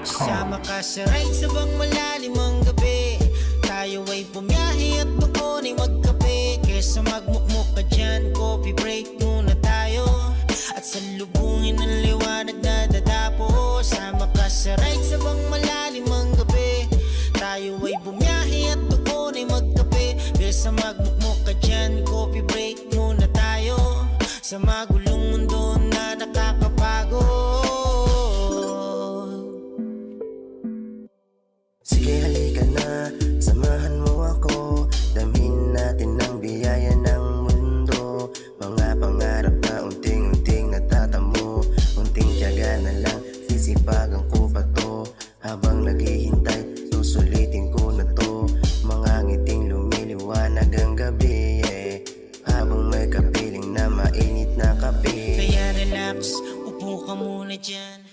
Sama ka sa ride sa bang malalim ang gabi. Tayo ay bumiyahe at doon ay magkape. Kesa magmukmuk ka dyan, coffee break muna tayo. At salubungin ang liwanag na dadapo. Sama ka sa ride sa bang malalim ang gabi. Tayo ay bumiyahe at doon ay magkape. Kesa magmukmuk ka dyan, coffee break muna tayo. Sa magulong mundo na nakakapagod. Sige halika na, samahan mo ako. Damhin natin ang biyaya ng mundo. Mga pangarap na unting-unting natatamo. Unting tiyaga na lang, sisipagan ko pa to. Habang naghihintay, susulitin ko na to. Mga ngiting lumiliwanag ang gabi, habang may kapiling na mainit na kape. Kaya relax, upo ka muna dyan.